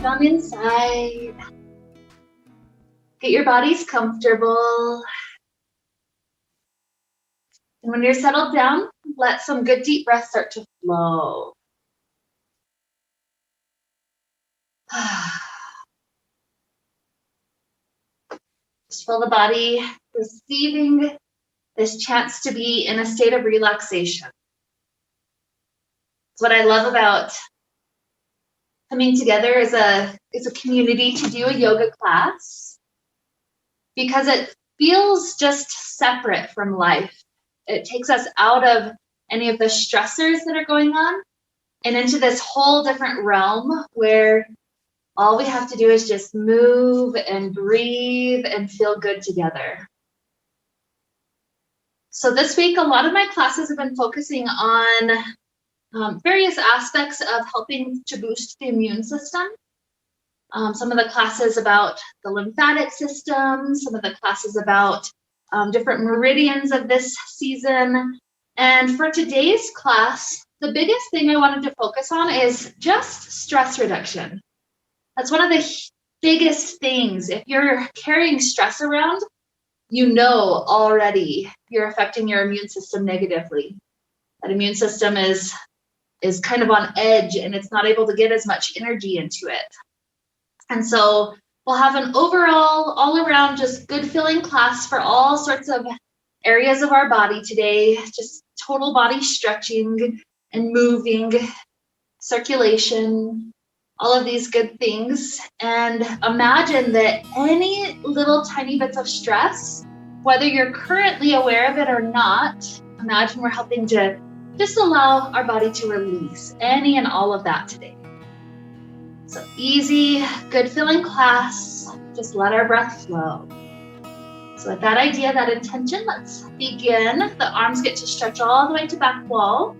on inside. Get your bodies comfortable. And when you're settled down, let some good deep breaths start to flow. Just feel the body receiving this chance to be in a state of relaxation. It's what I love about coming together as a community to do a yoga class, because it feels just separate from life. It takes us out of any of the stressors that are going on and into this whole different realm where all we have to do is just move and breathe and feel good together. So this week, a lot of my classes have been focusing on various aspects of helping to boost the immune system. Some of the classes about the lymphatic system, some of the classes about different meridians of this season. And for today's class, the biggest thing I wanted to focus on is just stress reduction. That's one of the biggest things. If you're carrying stress around, you know already you're affecting your immune system negatively. That immune system is kind of on edge and it's not able to get as much energy into it. And so we'll have an overall, all around, just good feeling class for all sorts of areas of our body today. Just total body stretching and moving, circulation, all of these good things. And imagine that any little tiny bits of stress, whether you're currently aware of it or not, imagine we're helping to just allow our body to release any and all of that today. So easy, good feeling class, just let our breath flow. So with that idea, that intention, let's begin. The arms get to stretch all the way to back wall.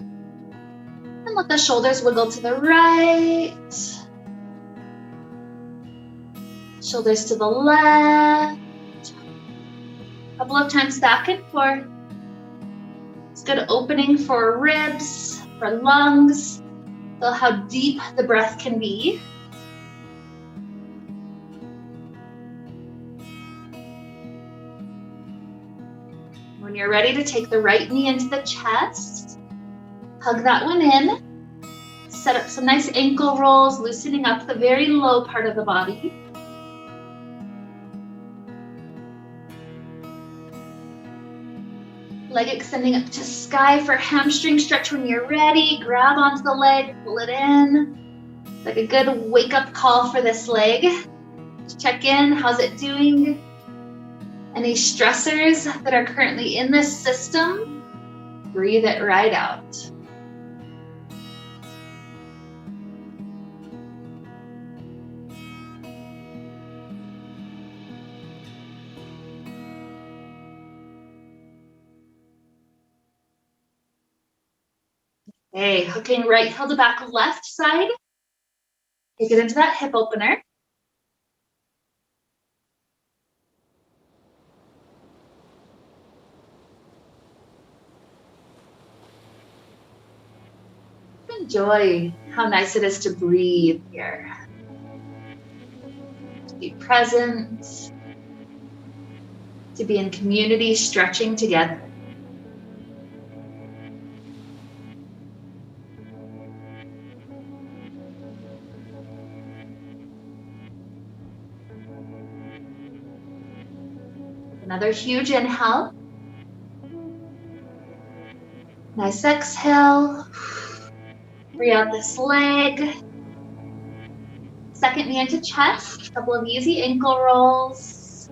And let the shoulders wiggle to the right. Shoulders to the left. A couple of times back and forth. It's good opening for ribs, for lungs. Feel how deep the breath can be. When you're ready to take the right knee into the chest, hug that one in. Set up some nice ankle rolls, loosening up the very low part of the body. Leg extending up to sky for hamstring stretch when you're ready. Grab onto the leg, pull it in. Like a good wake-up call for this leg. Just check in, how's it doing? Any stressors that are currently in this system, breathe it right out. Okay, hooking right heel to back left side. Take it into that hip opener. Enjoy how nice it is to breathe here. To be present. To be in community, stretching together. Another huge inhale. Nice exhale. Free out this leg. Second knee into chest. A couple of easy ankle rolls.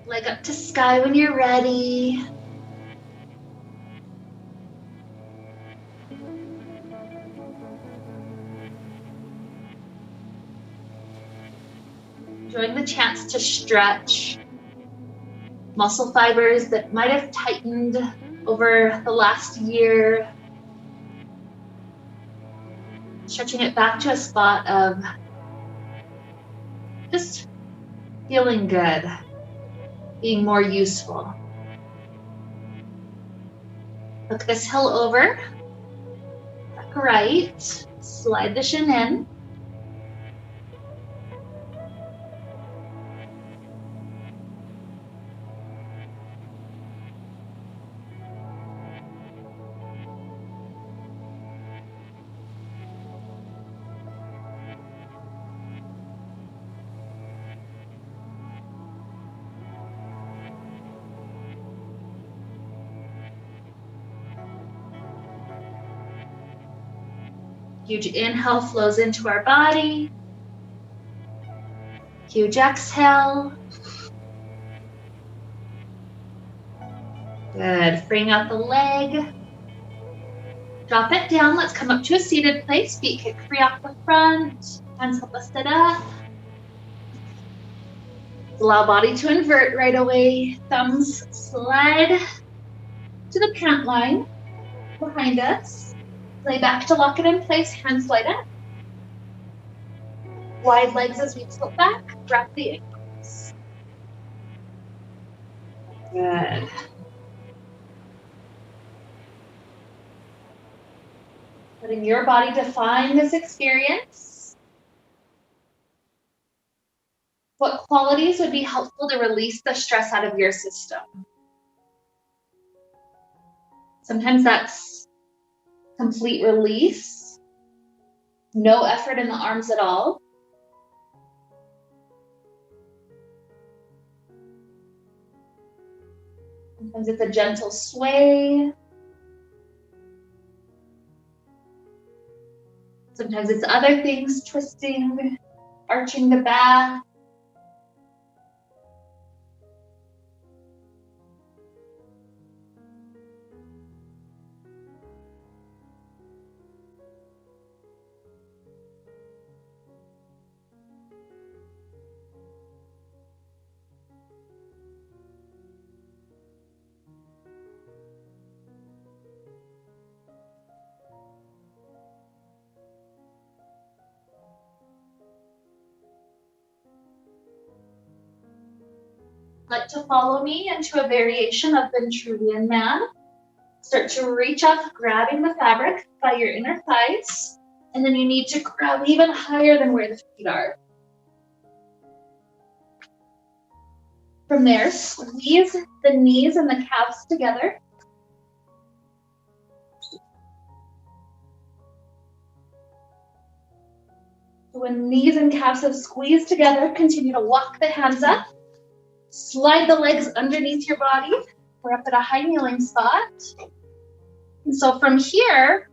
Leg up to sky when you're ready. Enjoying the chance to stretch muscle fibers that might have tightened over the last year. Stretching it back to a spot of just feeling good, being more useful. Look this hill over. Back right. Slide the shin in. Huge inhale flows into our body. Huge exhale. Good. Bring out the leg. Drop it down. Let's come up to a seated place. Feet kick free off the front. Hands help us sit up. Allow body to invert right away. Thumbs slide to the pant line behind us. Lay back to lock it in place. Hands slide up. Wide legs as we tilt back. Wrap the ankles. Good. Letting your body define this experience. What qualities would be helpful to release the stress out of your system? Sometimes that's complete release, no effort in the arms at all. Sometimes it's a gentle sway. Sometimes it's other things, twisting, arching the back. Like to follow me into a variation of Ventruvian Man. Start to reach up, grabbing the fabric by your inner thighs, and then you need to grab even higher than where the feet are. From there, squeeze the knees and the calves together. When knees and calves have squeezed together, continue to walk the hands up. Slide the legs underneath your body. We're up at a high kneeling spot. And so from here,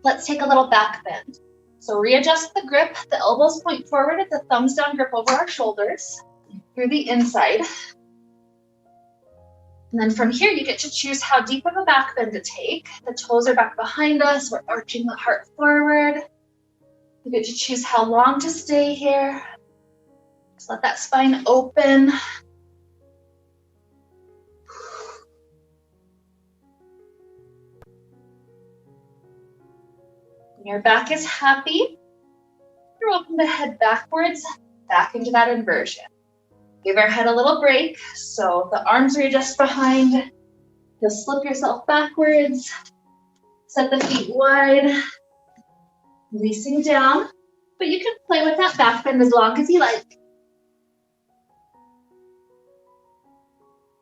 let's take a little back bend. So readjust the grip. The elbows point forward at the thumbs down grip over our shoulders through the inside. And then from here, you get to choose how deep of a back bend to take. The toes are back behind us. We're arching the heart forward. You get to choose how long to stay here. Just let that spine open. Your back is happy. You're welcome to head backwards, back into that inversion. Give our head a little break. So the arms are just behind. You'll slip yourself backwards. Set the feet wide. Releasing down. But you can play with that back bend as long as you like.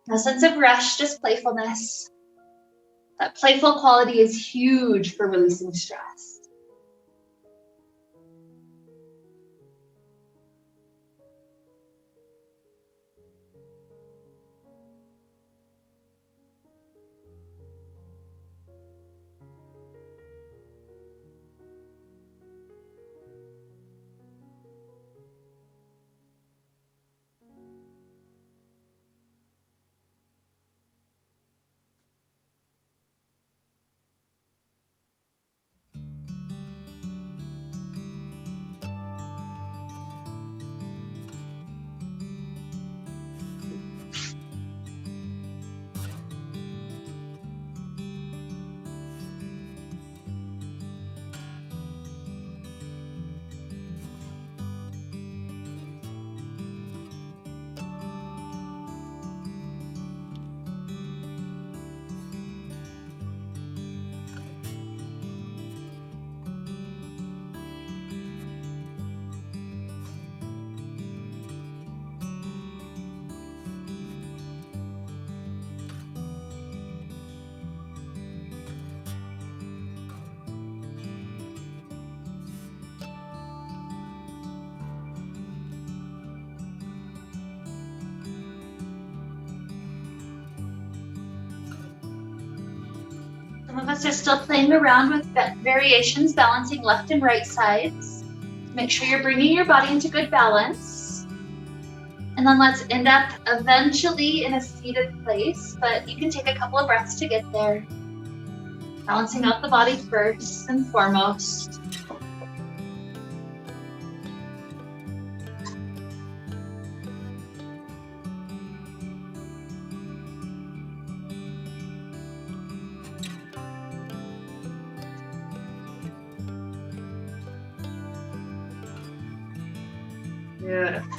No sense of rush, just playfulness. That playful quality is huge for releasing stress. Some of us are still playing around with variations, balancing left and right sides. Make sure you're bringing your body into good balance. And then let's end up eventually in a seated place, but you can take a couple of breaths to get there. Balancing out the body first and foremost. Beautiful.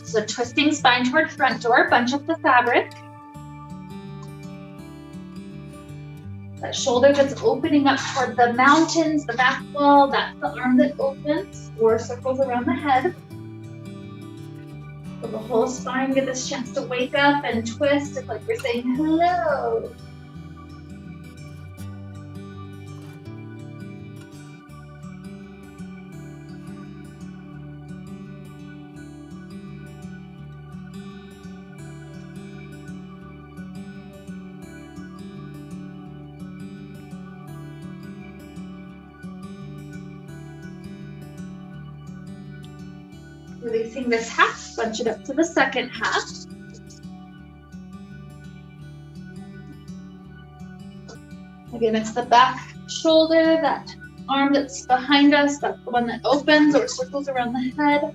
So twisting spine toward front door, bunch up the fabric. That shoulder that's opening up toward the mountains, the back wall, that's the arm that opens or circles around the head. So the whole spine get this chance to wake up and twist. It's like we're saying hello. Releasing this half, bunch it up to the second half. Again, it's the back shoulder, that arm that's behind us, that's the one that opens or circles around the head.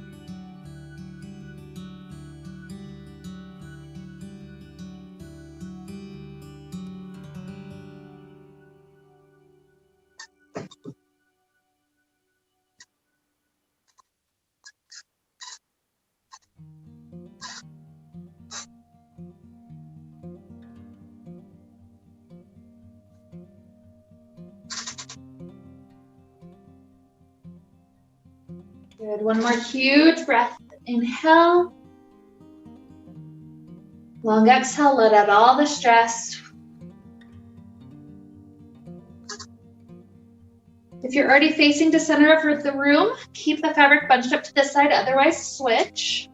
Good, one more huge breath. Inhale. Long exhale, let out all the stress. If you're already facing the center of the room, keep the fabric bunched up to this side, otherwise switch.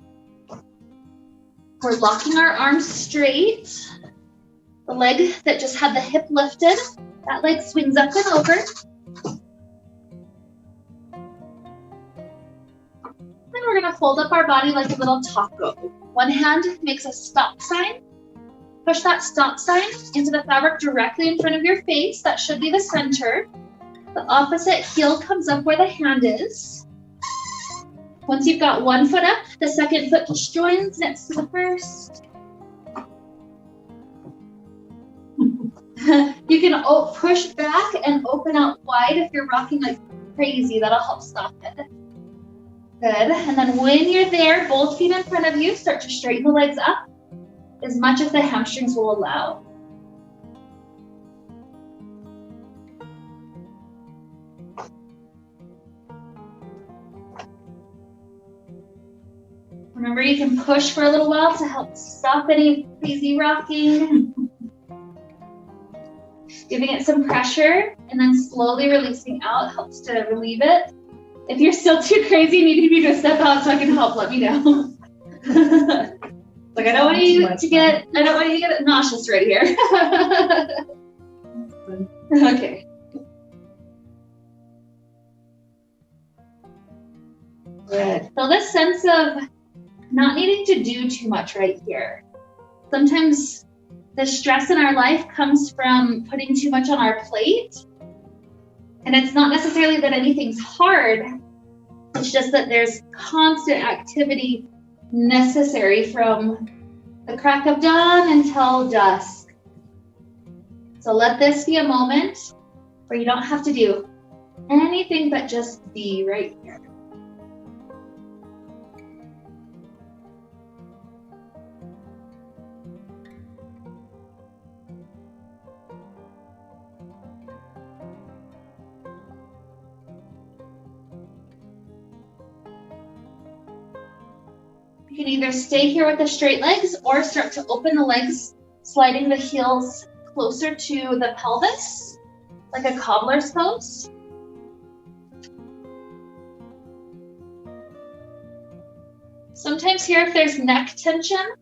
We're locking our arms straight. The leg that just had the hip lifted, that leg swings up and over. Then we're gonna fold up our body like a little taco. One hand makes a stop sign. Push that stop sign into the fabric directly in front of your face. That should be the center. The opposite heel comes up where the hand is. Once you've got one foot up, the second foot just joins next to the first. You can push back and open out wide if you're rocking like crazy. That'll help stop it. Good. And then when you're there, both feet in front of you, start to straighten the legs up as much as the hamstrings will allow. Remember, you can push for a little while to help stop any crazy rocking. Giving it some pressure and then slowly releasing out helps to relieve it. If you're still too crazy and need me to step out so I can help, let me know. Like I don't want you to get nauseous right here. Okay. Good. So this sense of not needing to do too much right here. Sometimes the stress in our life comes from putting too much on our plate. And it's not necessarily that anything's hard. It's just that there's constant activity necessary from the crack of dawn until dusk. So let this be a moment where you don't have to do anything but just be right here. You can either stay here with the straight legs or start to open the legs, sliding the heels closer to the pelvis, like a cobbler's pose. Sometimes here, if there's neck tension,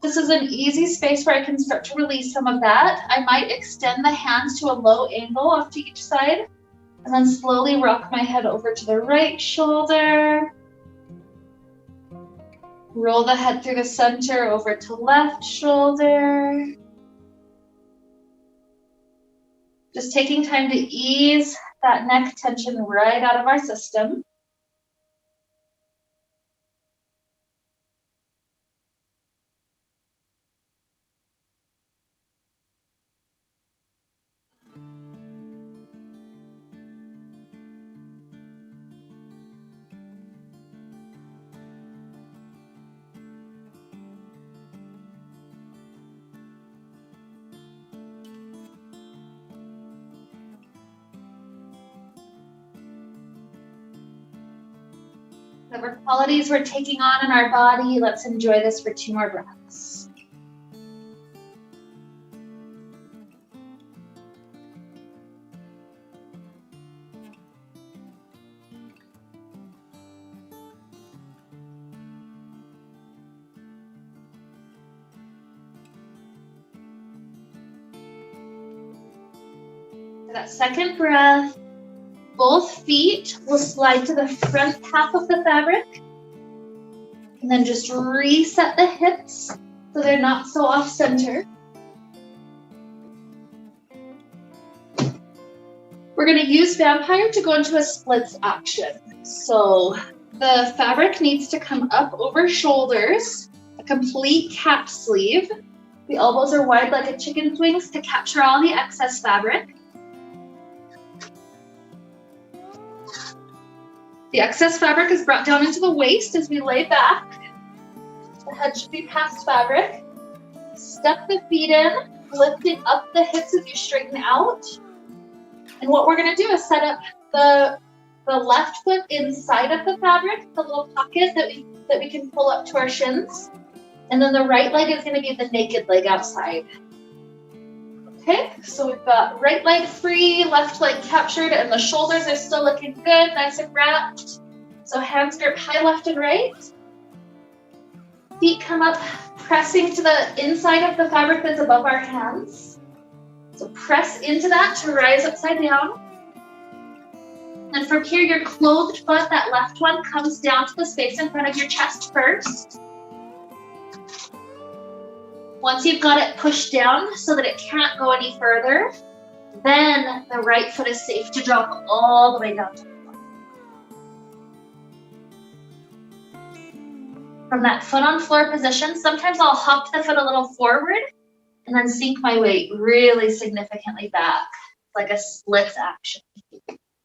This is an easy space where I can start to release some of that. I might extend the hands to a low angle off to each side, and then slowly rock my head over to the right shoulder. Roll the head through the center over to left shoulder. Just taking time to ease that neck tension right out of our system. Whatever qualities we're taking on in our body, let's enjoy this for 2 more breaths. For that second breath, both feet will slide to the front half of the fabric, and then just reset the hips so they're not so off center. We're going to use Vampire to go into a splits action. So the fabric needs to come up over shoulders, a complete cap sleeve. The elbows are wide like a chicken's wings to capture all the excess fabric. The excess fabric is brought down into the waist as we lay back. The head should be past fabric. Step the feet in, lifting up the hips as you straighten out. And what we're going to do is set up the left foot inside of the fabric, the little pocket that we can pull up to our shins. And then the right leg is going to be the naked leg outside. Okay, so we've got right leg free, left leg captured, and the shoulders are still looking good, nice and wrapped. So hands grip high left and right. Feet come up, pressing to the inside of the fabric that's above our hands. So press into that to rise upside down. And from here, your clothed foot, that left one, comes down to the space in front of your chest first. Once you've got it pushed down so that it can't go any further, then the right foot is safe to drop all the way down to the floor. From that foot on floor position, sometimes I'll hop the foot a little forward and then sink my weight really significantly back, like a splits action,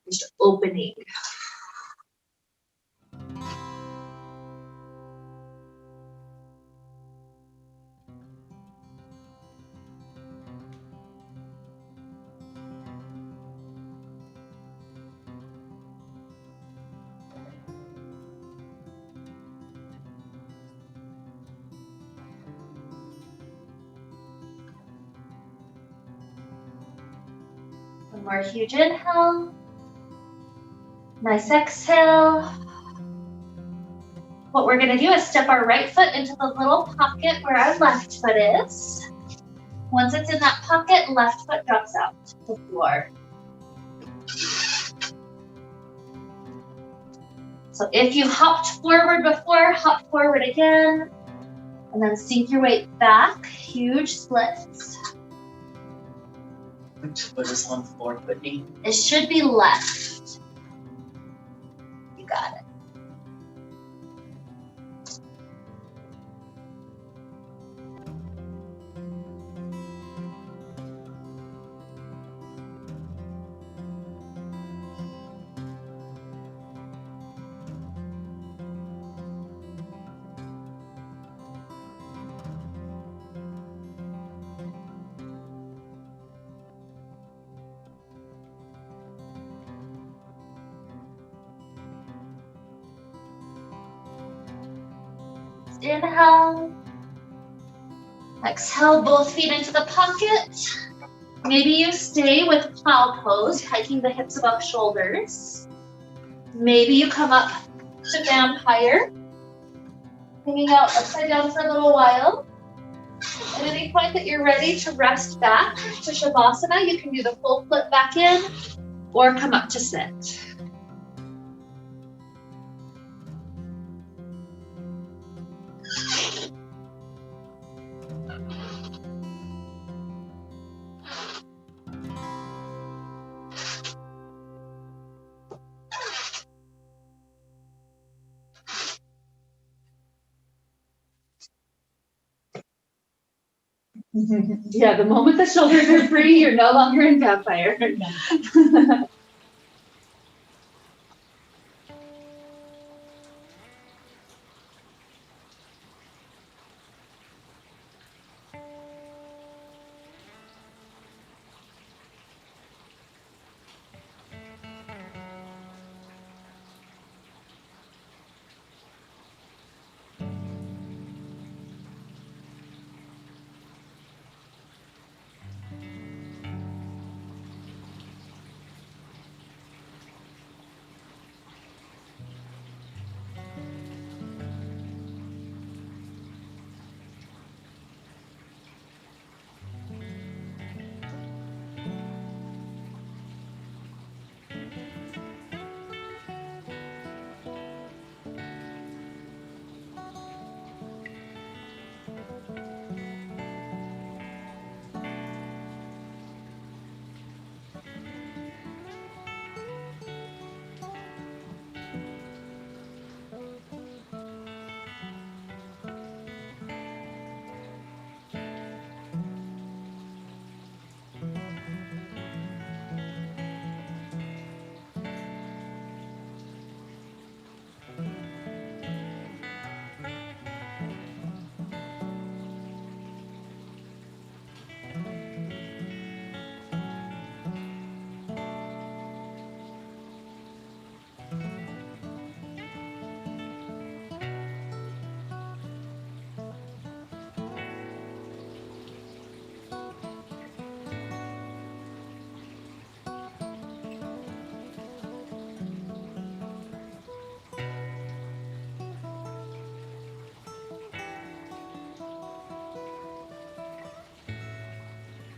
just opening. One more huge inhale. Nice exhale. What we're going to do is step our right foot into the little pocket where our left foot is. Once it's in that pocket, left foot drops out to the floor. So if you hopped forward before, hop forward again, and then sink your weight back, huge splits. Which foot is on floor footing? It should be left. You got it. Inhale. Exhale, both feet into the pocket. Maybe you stay with plow pose, hiking the hips above shoulders. Maybe you come up to vampire, hanging out upside down for a little while. At any point that you're ready to rest back to Shavasana, you can do the full flip back in or come up to sit. Yeah, the moment the shoulders are free, you're no longer in vampire.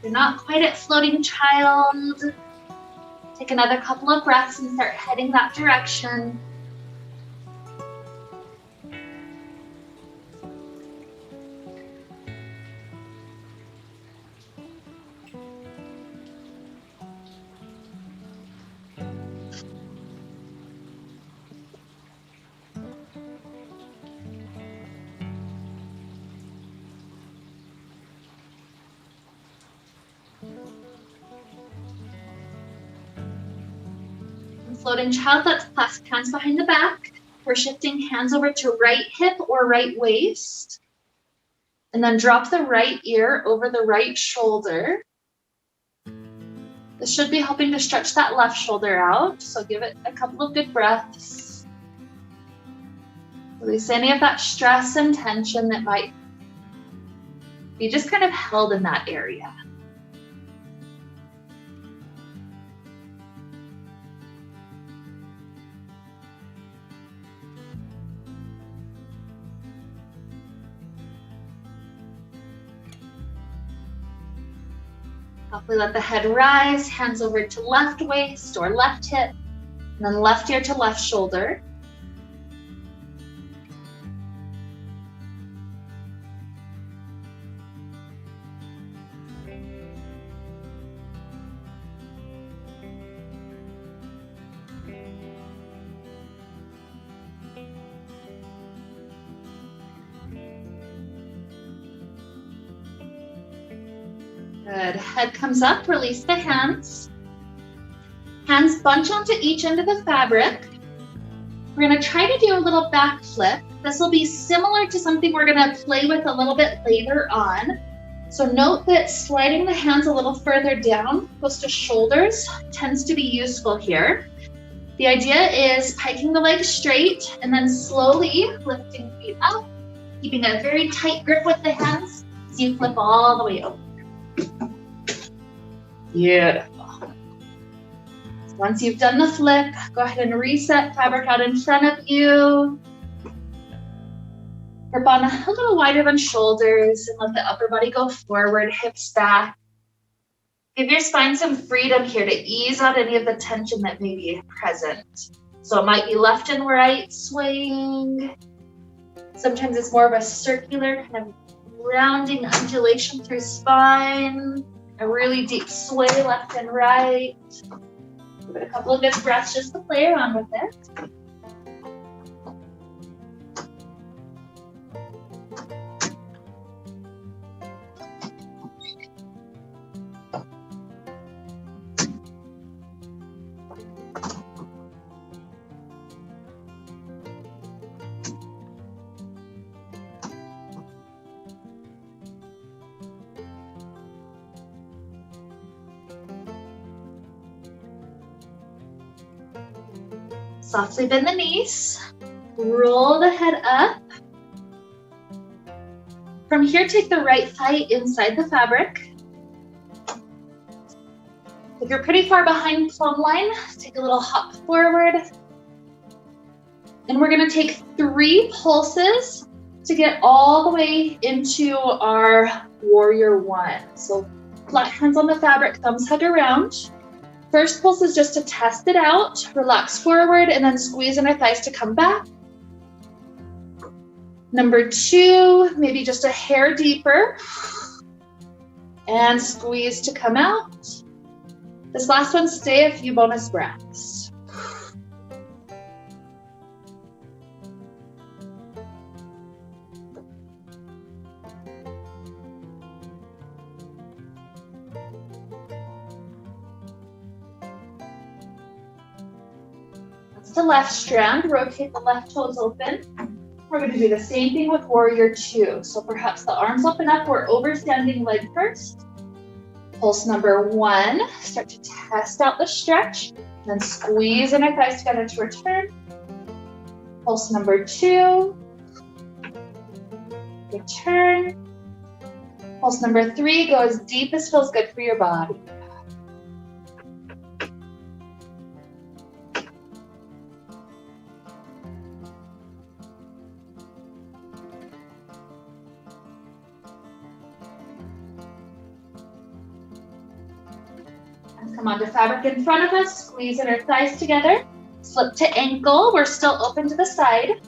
You're not quite at floating child. Take another couple of breaths and start heading that direction. Floating child, let's clasp hands behind the back. We're shifting hands over to right hip or right waist. And then drop the right ear over the right shoulder. This should be helping to stretch that left shoulder out. So give it a couple of good breaths. Release any of that stress and tension that might be just kind of held in that area. Hopefully let the head rise, hands over to left waist or left hip, and then left ear to left shoulder. Good. Head comes up, release the hands. Hands bunch onto each end of the fabric. We're going to try to do a little back flip. This will be similar to something we're going to play with a little bit later on. So note that sliding the hands a little further down, close to shoulders, tends to be useful here. The idea is piking the legs straight and then slowly lifting feet up, keeping a very tight grip with the hands as you flip all the way over. Beautiful. Once you've done the flip, go ahead and reset fabric out in front of you. Grip on a little wider than shoulders and let the upper body go forward, hips back. Give your spine some freedom here to ease out any of the tension that may be present. So it might be left and right swaying. Sometimes it's more of a circular kind of rounding undulation through spine. A really deep sway left and right. Give it a couple of good breaths just to play around with it. Softly bend the knees, roll the head up. From here, take the right thigh inside the fabric. If you're pretty far behind plumb line, take a little hop forward. And we're gonna take 3 pulses to get all the way into our warrior 1. So flat hands on the fabric, thumbs hug around. First pulse is just to test it out, relax forward, and then squeeze inner thighs to come back. Number 2, maybe just a hair deeper, and squeeze to come out. This last one, stay a few bonus breaths. The left strand, rotate the left toes open. We're going to do the same thing with warrior 2. So perhaps the arms open up or over standing leg first. Pulse number 1, start to test out the stretch, then squeeze inner thighs together to return. Pulse number 2, return. Pulse number 3, go as deep as feels good for your body. Come onto fabric in front of us, squeeze inner thighs together, slip to ankle, we're still open to the side.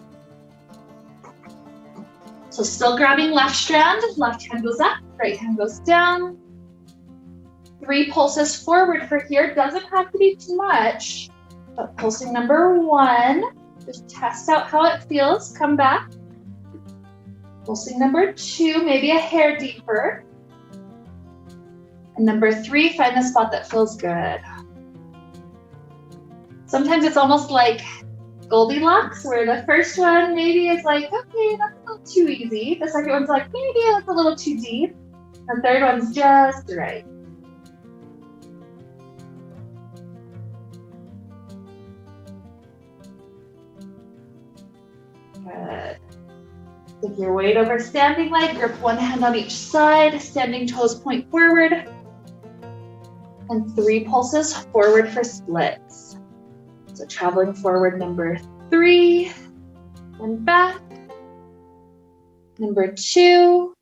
So still grabbing left strand, left hand goes up, right hand goes down. 3 pulses forward for here, doesn't have to be too much, but pulsing number 1, just test out how it feels, come back. Pulsing number 2, maybe a hair deeper. And number 3, find the spot that feels good. Sometimes it's almost like Goldilocks, where the first one maybe is like, okay, that's a little too easy. The second one's like, maybe that's a little too deep. The third one's just right. Good. Take your weight over standing leg, grip one hand on each side, standing toes point forward. And 3 pulses forward for splits. So traveling forward, number 3, and back. Number 2.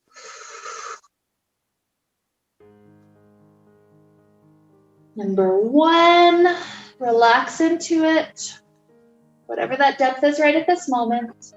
Number 1, relax into it. Whatever that depth is right at this moment.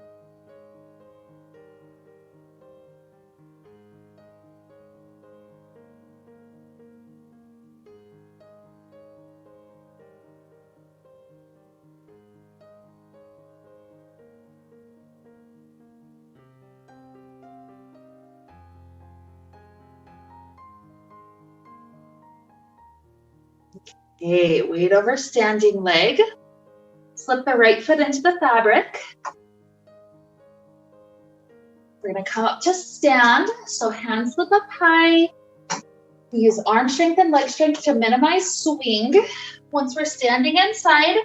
Okay, weight over standing leg. Slip the right foot into the fabric. We're gonna come up to stand. So hands slip up high. We use arm strength and leg strength to minimize swing. Once we're standing inside,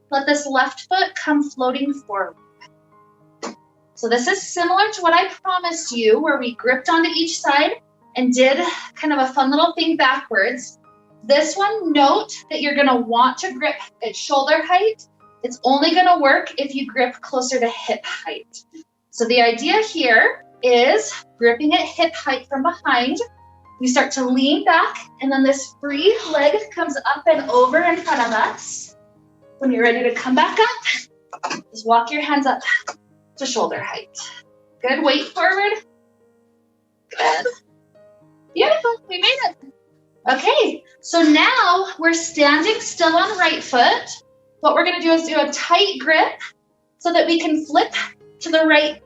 let this left foot come floating forward. So this is similar to what I promised you, where we gripped onto each side and did kind of a fun little thing backwards. This one, note that you're gonna want to grip at shoulder height. It's only gonna work if you grip closer to hip height. So the idea here is gripping at hip height from behind. We start to lean back, and then this free leg comes up and over in front of us. When you're ready to come back up, just walk your hands up to shoulder height. Good, weight forward. Good. Beautiful, we made it. Okay, so now we're standing still on right foot. What we're gonna do is do a tight grip so that we can flip to the right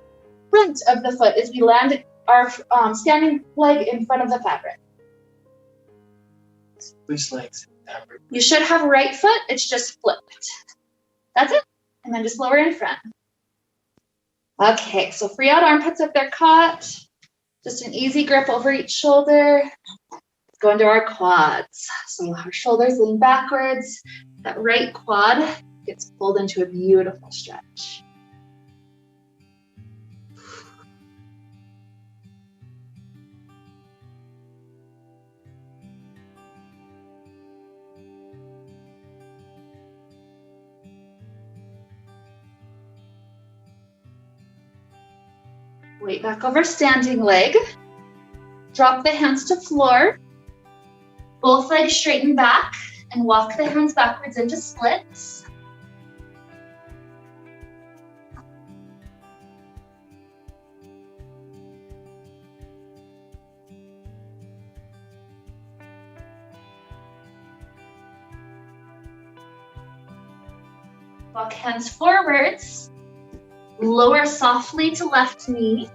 front of the foot as we land our standing leg in front of the fabric. Which leg's fabric? You should have right foot, it's just flipped. That's it, and then just lower in front. Okay, so free out armpits if they're caught. Just an easy grip over each shoulder. Go into our quads. So our shoulders lean backwards. That right quad gets pulled into a beautiful stretch. Weight back over standing leg. Drop the hands to floor. Both legs straighten back and walk the hands backwards into splits. Walk hands forwards. Lower softly to left knee.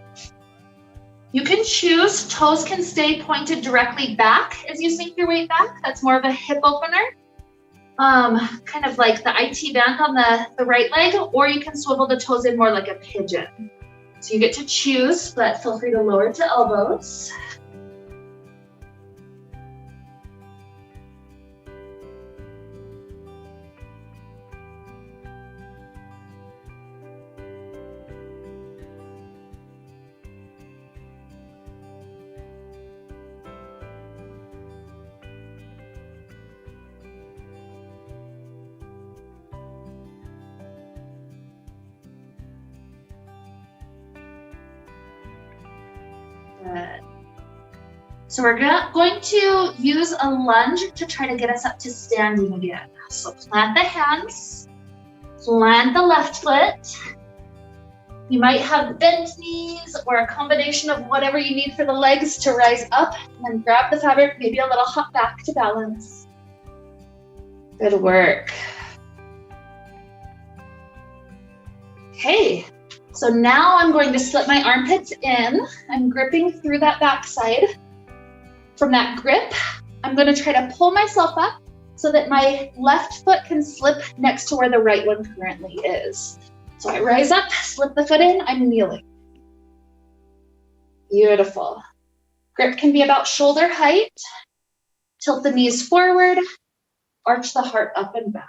You can choose, toes can stay pointed directly back as you sink your weight back. That's more of a hip opener. Kind of like the IT band on the right leg, or you can swivel the toes in more like a pigeon. So you get to choose, but feel free to lower to elbows. Good. So we're going to use a lunge to try to get us up to standing again. So plant the hands, plant the left foot. You might have bent knees or a combination of whatever you need for the legs to rise up, and then grab the fabric, maybe a little hop back to balance. Good work. Okay. So now I'm going to slip my armpits in. I'm gripping through that backside. From that grip, I'm going to try to pull myself up so that my left foot can slip next to where the right one currently is. So I rise up, slip the foot in, I'm kneeling. Beautiful. Grip can be about shoulder height. Tilt the knees forward, arch the heart up and back.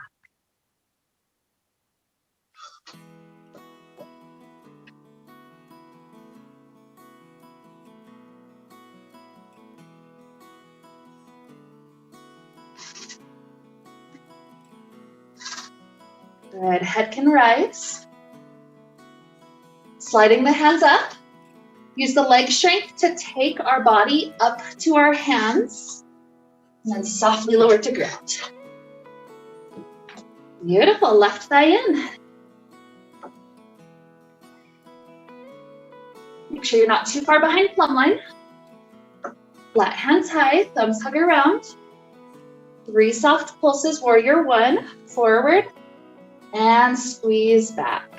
Good, head can rise. Sliding the hands up. Use the leg strength to take our body up to our hands, and then softly lower to ground. Beautiful, left thigh in. Make sure you're not too far behind plumb line. Flat hands high, thumbs hug around. 3 soft pulses, warrior 1, forward, and squeeze back.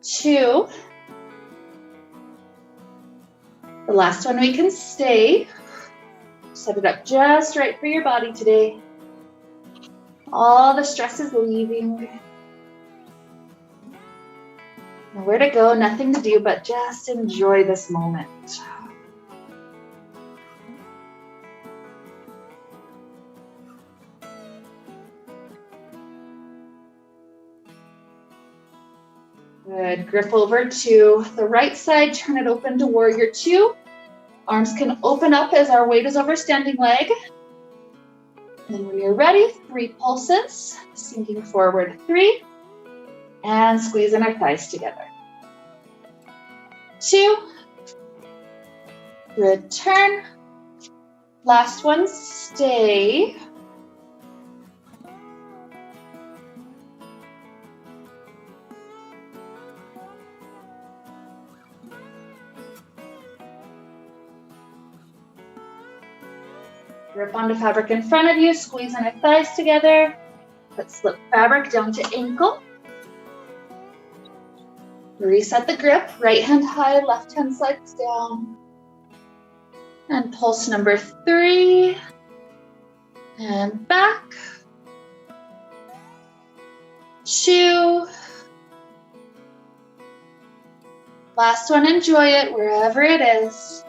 2. The last one we can stay. Set it up just right for your body today. All the stress is leaving. Nowhere to go, nothing to do, but just enjoy this moment. Good, grip over to the right side, turn it open to warrior 2. Arms can open up as our weight is over standing leg. And then when you're ready, 3 pulses, sinking forward 3, And squeezing our thighs together. 2. Return. Last one, stay. Grip onto fabric in front of you, squeezing our thighs together. Let's slip fabric down to ankle. Reset the grip, right hand high, left hand slides down. And pulse number 3. And back. 2. Last one, enjoy it wherever it is.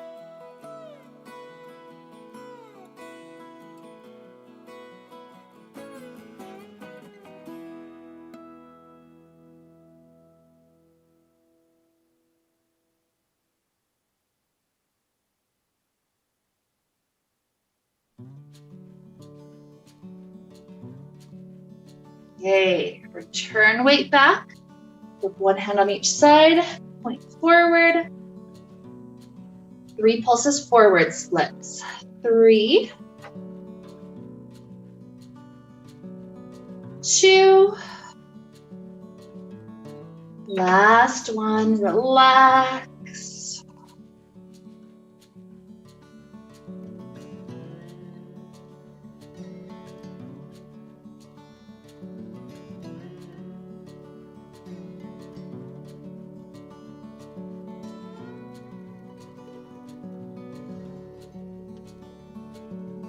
Okay, return weight back. With one hand on each side, point forward. 3 pulses forward splits. 3, 2, last one, relax.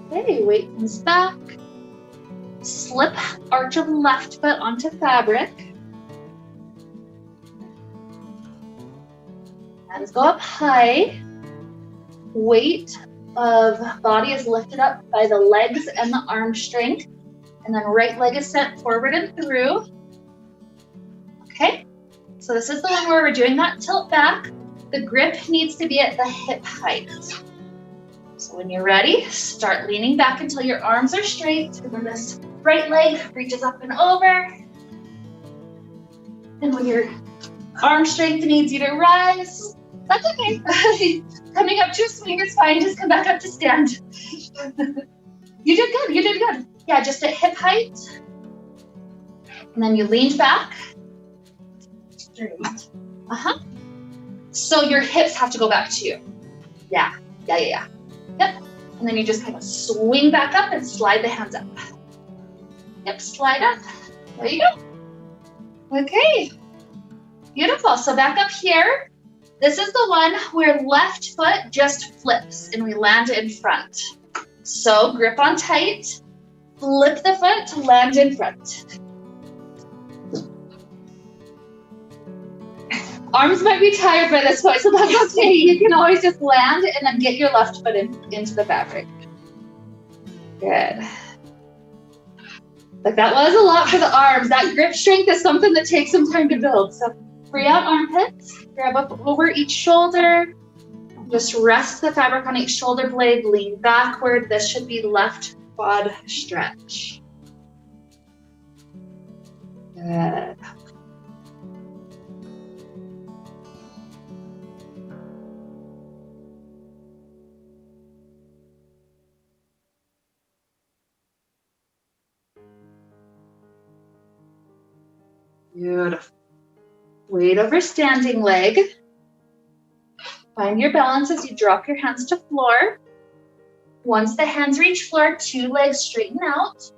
Okay, weight comes back. Slip arch of left foot onto fabric. Hands go up high. Weight of body is lifted up by the legs and the arm strength. And then right leg is sent forward and through. Okay, so this is the one where we're doing that tilt back. The grip needs to be at the hip height. So when you're ready, start leaning back until your arms are straight. And then this right leg reaches up and over. And when your arm strength needs you to rise, that's okay. Coming up to a swing is fine. Just come back up to stand. You did good. You did good. Yeah, just at hip height. And then you leaned back. Straight. So your hips have to go back to you. Yeah. Yep. And then you just kind of swing back up and slide the hands up. Yep, slide up. There you go. Okay. Beautiful. So back up here. This is the one where left foot just flips and we land in front. So grip on tight. Flip the foot to land in front. Arms might be tired by this point, so that's okay. You can always just land and then get your left foot into the fabric. Good. Like that was a lot for the arms. That grip strength is something that takes some time to build. So free out armpits, grab up over each shoulder. Just rest the fabric on each shoulder blade, lean backward. This should be left quad stretch. Good. Beautiful. Weight over standing leg. Find your balance as you drop your hands to floor. Once the hands reach floor, 2 legs straighten out.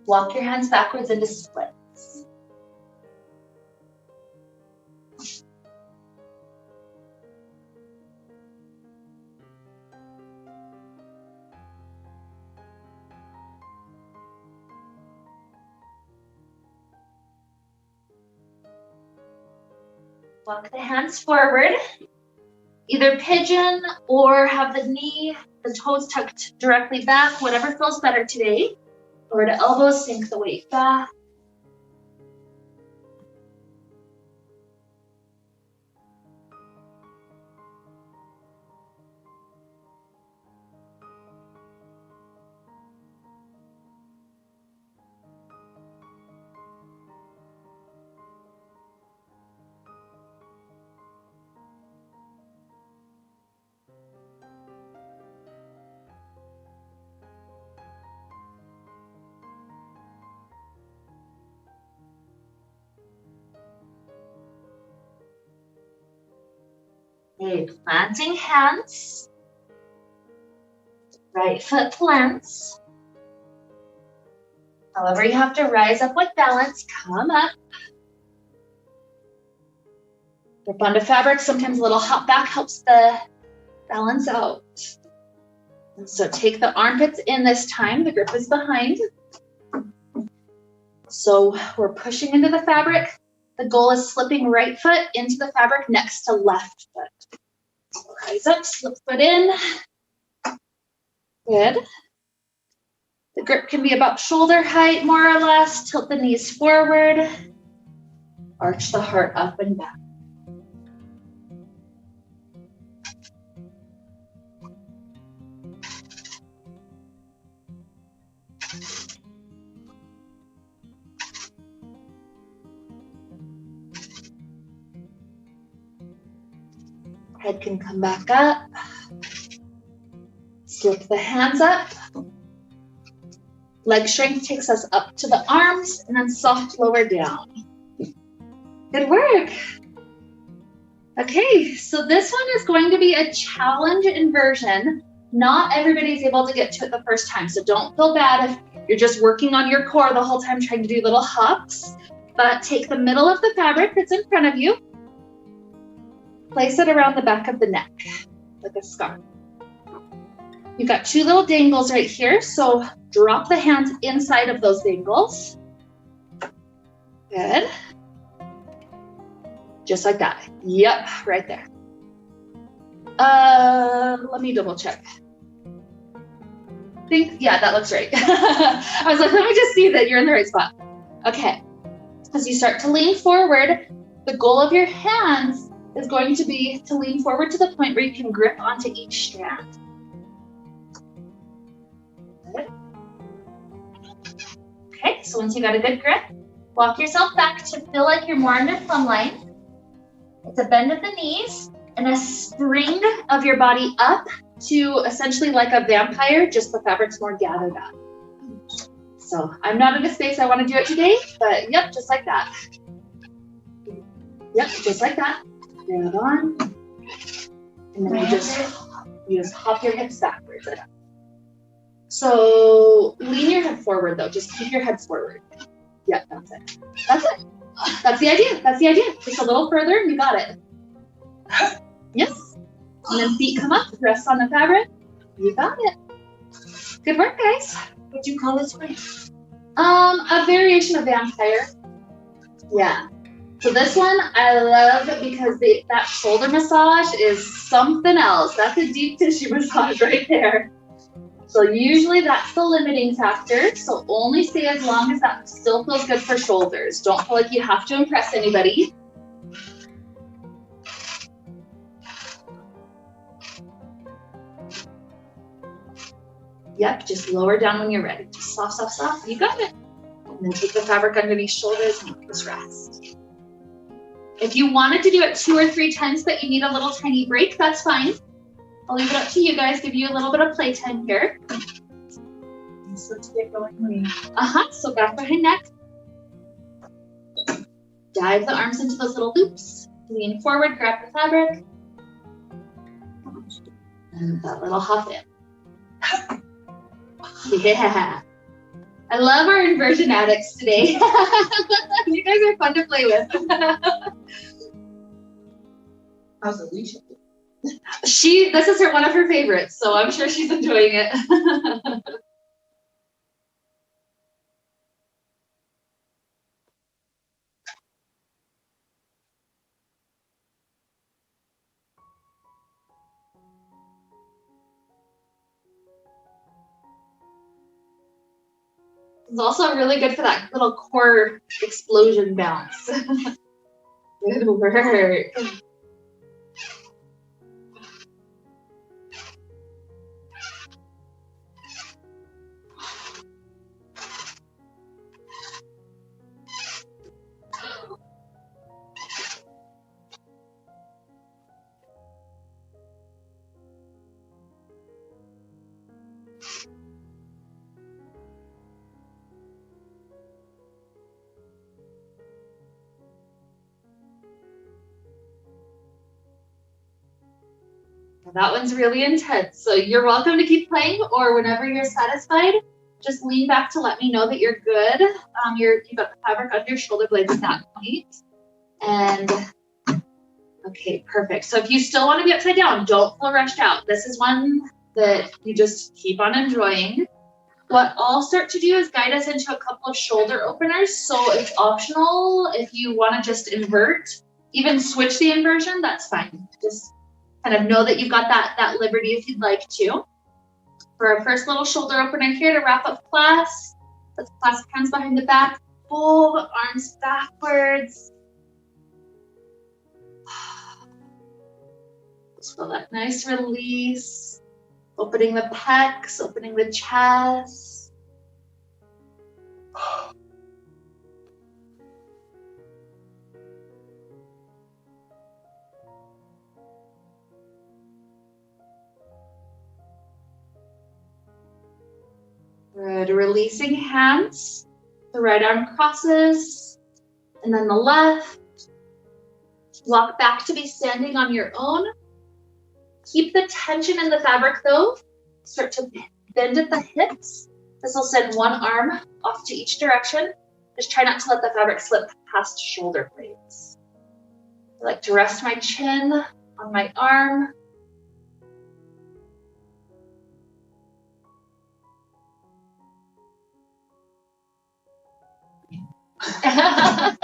Walk your hands backwards into splits. Walk the hands forward. Either pigeon or have the toes tucked directly back, whatever feels better today. Or to elbows, sink the weight back. Okay, planting hands. Right foot plants. However, you have to rise up with balance. Come up. Grip onto fabric. Sometimes a little hop back helps the balance out. And so take the armpits in this time. The grip is behind. So we're pushing into the fabric. The goal is slipping right foot into the fabric next to left foot. So rise up, slip foot in. Good. The grip can be about shoulder height, more or less. Tilt the knees forward. Arch the heart up and back. Head can come back up. Slip the hands up. Leg strength takes us up to the arms and then soft lower down. Good work. Okay, so this one is going to be a challenge inversion. Not everybody's able to get to it the first time, so don't feel bad if you're just working on your core the whole time trying to do little hops. But take the middle of the fabric that's in front of you, place it around the back of the neck, like a scarf. You've got two little dangles right here, so drop the hands inside of those dangles. Good. Just like that. Yep, right there. Let me double check. Yeah, that looks right. I was like, let me just see that you're in the right spot. Okay. As you start to lean forward, the goal of your hands is going to be to lean forward to the point where you can grip onto each strand. Good. Okay, so once you got a good grip, walk yourself back to feel like you're more under plumb line. It's a bend of the knees and a spring of your body up to essentially like a vampire, just the fabric's more gathered up. So I'm not in a space I want to do it today, but yep, just like that. Yep, just like that. Grab on. And then you just hop your hips backwards and up. So lean your head forward though, just keep your head forward. Yep, that's it. That's it. That's the idea. That's the idea. Just a little further and you got it. Yes. And then feet come up, rest on the fabric. You got it. Good work, guys. What'd you call this one? A variation of vampire. Yeah. So this one I love because that shoulder massage is something else. That's a deep tissue massage right there. So usually that's the limiting factor. So only stay as long as that still feels good for shoulders. Don't feel like you have to impress anybody. Yep, just lower down when you're ready. Just soft, soft, soft. You got it. And then take the fabric underneath shoulders and just rest. If you wanted to do it 2 or 3 times, but you need a little tiny break, that's fine. I'll leave it up to you guys, give you a little bit of playtime here. So to get going. So back behind neck. Dive the arms into those little loops. Lean forward, grab the fabric. And that little hop in. Yeah. I love our inversion addicts today. You guys are fun to play with. How's Alicia? This is one of her favorites, so I'm sure she's enjoying it. It's also really good for that little core explosion bounce. Good work. That one's really intense. So you're welcome to keep playing, or whenever you're satisfied, just lean back to let me know that you're good. You've got the fabric on your shoulder blades at that point. And okay, perfect. So if you still want to be upside down, don't feel rushed out. This is one that you just keep on enjoying. What I'll start to do is guide us into a couple of shoulder openers. So it's optional if you want to just invert, even switch the inversion, that's fine. Just kind of know that you've got that liberty if you'd like to. For our first little shoulder opener here to wrap up class, let's clasp hands behind the back, pull the arms backwards. Just feel that nice release. Opening the pecs, opening the chest. Good, releasing hands. The right arm crosses, and then the left. Walk back to be standing on your own. Keep the tension in the fabric though. Start to bend at the hips. This will send one arm off to each direction. Just try not to let the fabric slip past shoulder blades. I like to rest my chin on my arm. It's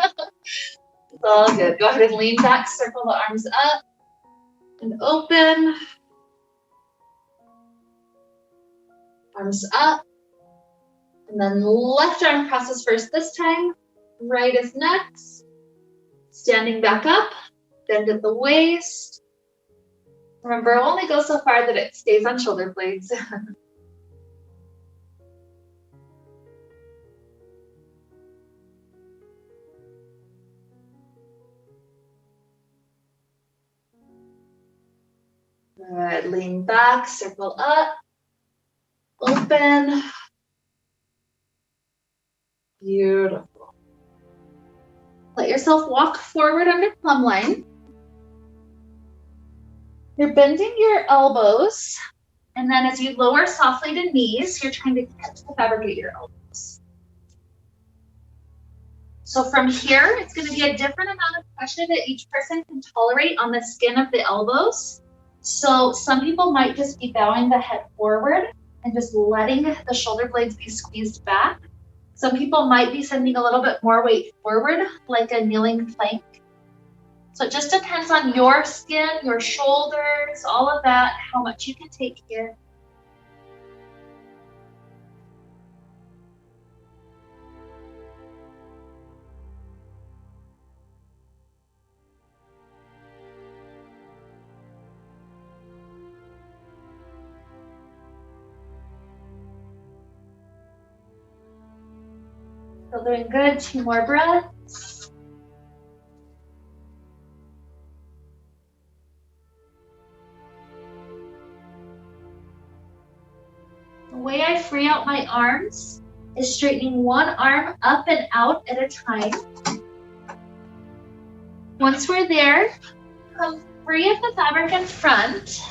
all good. Go ahead and lean back, circle the arms up and open. Arms up. And then left arm crosses first this time. Right is next. Standing back up. Bend at the waist. Remember, only go so far that it stays on shoulder blades. Good, lean back, circle up, open. Beautiful. Let yourself walk forward under plumb line. You're bending your elbows, and then as you lower softly to knees, you're trying to catch the fabric at your elbows. So from here, it's going to be a different amount of pressure that each person can tolerate on the skin of the elbows. So some people might just be bowing the head forward and just letting the shoulder blades be squeezed back. Some people might be sending a little bit more weight forward, like a kneeling plank. So it just depends on your skin, your shoulders, all of that, how much you can take here. Still doing good, 2 more breaths. The way I free out my arms is straightening one arm up and out at a time. Once we're there, come free of the fabric in front.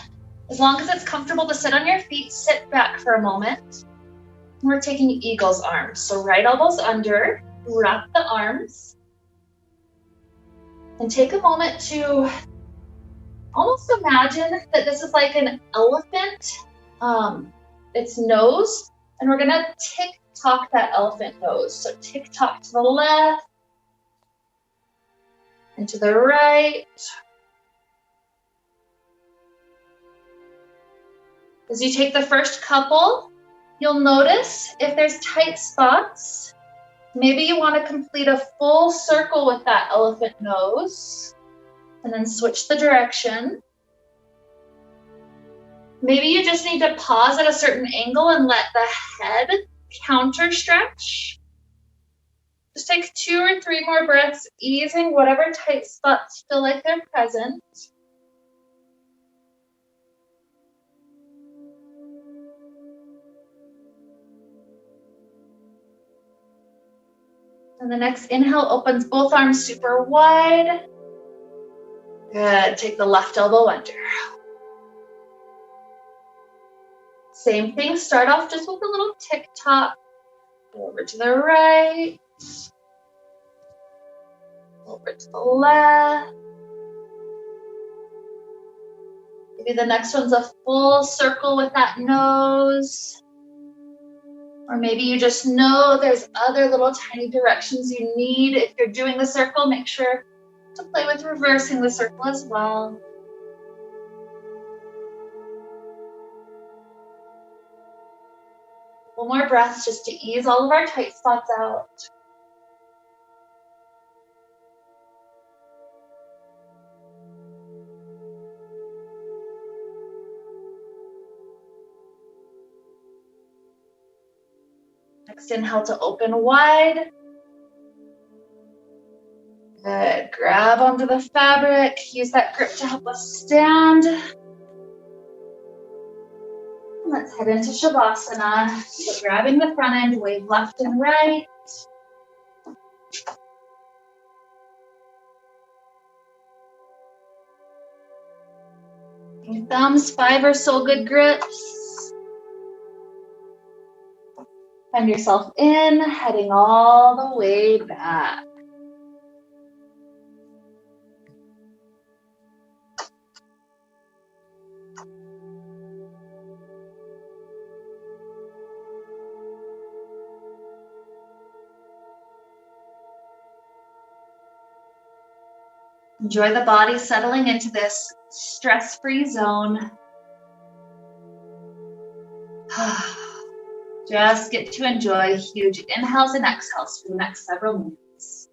As long as it's comfortable to sit on your feet, sit back for a moment. We're taking eagle's arms. So right elbow's under, wrap the arms. And take a moment to almost imagine that this is like an elephant, its nose, and we're gonna tick-tock that elephant nose. So tick-tock to the left, and to the right. As you take the first couple, you'll notice if there's tight spots, maybe you want to complete a full circle with that elephant nose and then switch the direction. Maybe you just need to pause at a certain angle and let the head counter stretch. Just take 2 or 3 more breaths, easing whatever tight spots feel like they're present. And the next inhale opens both arms super wide. Good, take the left elbow under. Same thing, start off just with a little tick-tock. Over to the right. Over to the left. Maybe the next one's a full circle with that nose. Or maybe you just know there's other little tiny directions you need. If you're doing the circle, make sure to play with reversing the circle as well. One more breath just to ease all of our tight spots out. Next inhale to open wide. Good. Grab onto the fabric. Use that grip to help us stand. Let's head into Shavasana. So grabbing the front end, wave left and right. Your thumbs, 5 or so good grips. Find yourself in, heading all the way back. Enjoy the body settling into this stress-free zone. Just get to enjoy huge inhales and exhales for the next several minutes.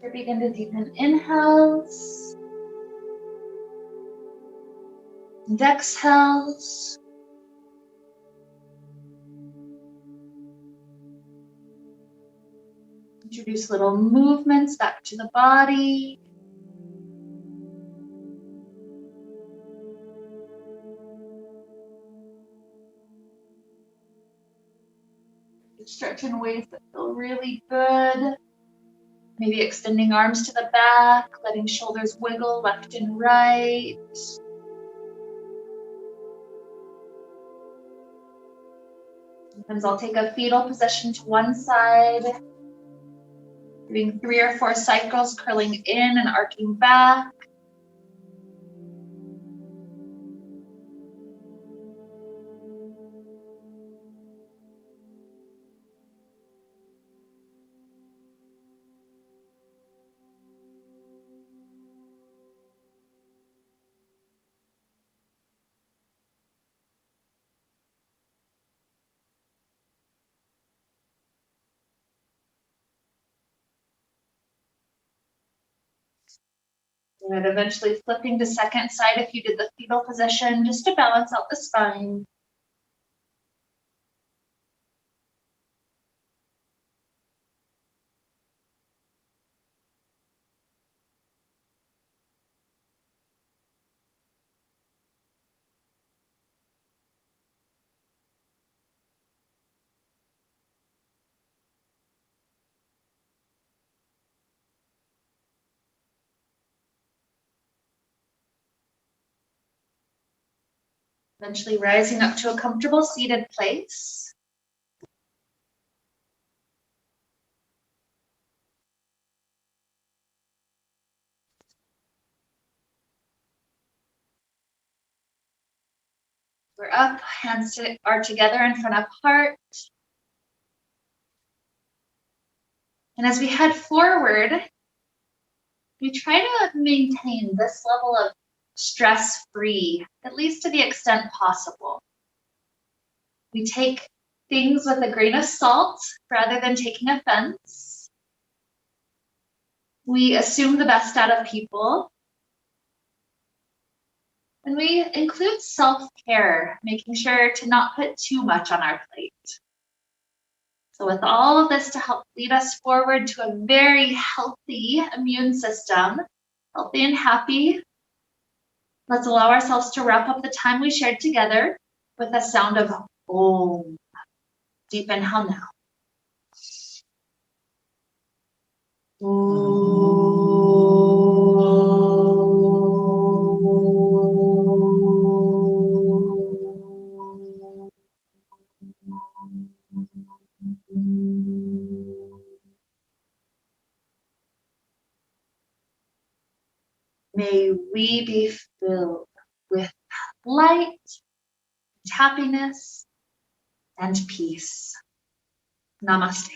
Begin to deepen inhales and exhales. Introduce little movements back to the body. Stretch in ways that feel really good. Maybe extending arms to the back, letting shoulders wiggle left and right. Sometimes I'll take a fetal position to one side, doing 3 or 4 cycles, curling in and arcing back. And eventually flipping to second side if you did the fetal position, just to balance out the spine. Eventually rising up to a comfortable seated place. We're up, hands are together in front of heart. And as we head forward, we try to maintain this level of stress-free, at least to the extent possible. We take things with a grain of salt rather than taking offense. We assume the best out of people. And we include self-care, making sure to not put too much on our plate. So with all of this to help lead us forward to a very healthy immune system, healthy and happy, let's allow ourselves to wrap up the time we shared together with a sound of Om. Deep inhale now. May we be filled with light, happiness, and peace. Namaste.